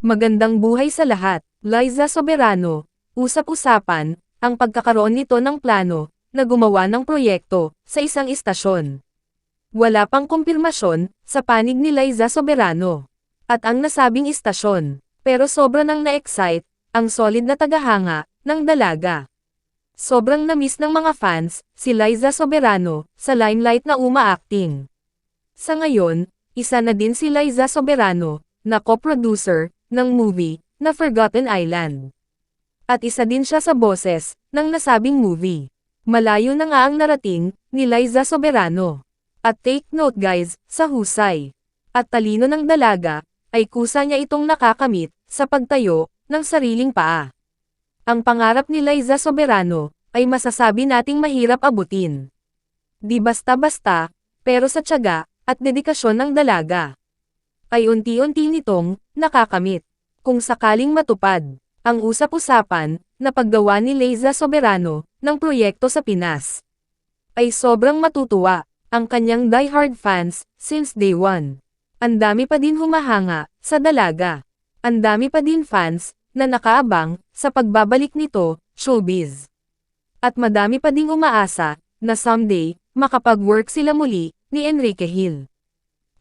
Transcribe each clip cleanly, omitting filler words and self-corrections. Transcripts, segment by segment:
Magandang buhay sa lahat. Liza Soberano, usap-usapan, ang pagkakaroon nito ng plano, na gumawa ng proyekto, sa isang istasyon. Wala pang kumpirmasyon, sa panig ni Liza Soberano. At ang nasabing istasyon, pero sobra nang na-excite, ang solid na tagahanga, ng dalaga. Sobrang na-miss ng mga fans, si Liza Soberano, sa limelight na uma-acting. Sa ngayon, isa na din si Liza Soberano, na co-producer, ng movie, na Forgotten Island. At isa din siya sa boses, ng nasabing movie. Malayo na nga ang narating, ni Liza Soberano. At take note guys, sa husay. At talino ng dalaga, ay kusa niya itong nakakamit, sa pagtayo, ng sariling paa. Ang pangarap ni Liza Soberano, ay masasabi nating mahirap abutin. Di basta-basta, pero sa tiyaga, at dedikasyon ng dalaga, ay unti-unti nitong, nakakamit. Kung sakaling matupad, ang usap-usapan, na paggawa ni Liza Soberano, ng proyekto sa Pinas, ay sobrang matutuwa, ang kanyang diehard fans, since day one. Ang dami pa din humahanga, sa dalaga. Ang dami pa din fans, na nakaabang, sa pagbabalik nito, showbiz. At madami pa ding umaasa, na someday, makapag-work sila muli, ni Enrique Hill.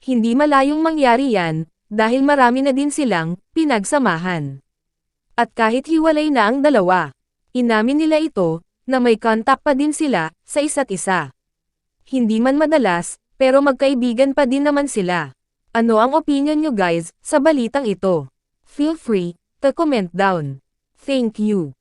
Hindi malayong mangyari yan, dahil marami na din silang, pinagsamahan. At kahit hiwalay na ang dalawa, inamin nila ito, na may contact pa din sila, sa isa't isa. Hindi man madalas, pero magkaibigan pa din naman sila. Ano ang opinion nyo guys, sa balitang ito? Feel free, to comment down. Thank you.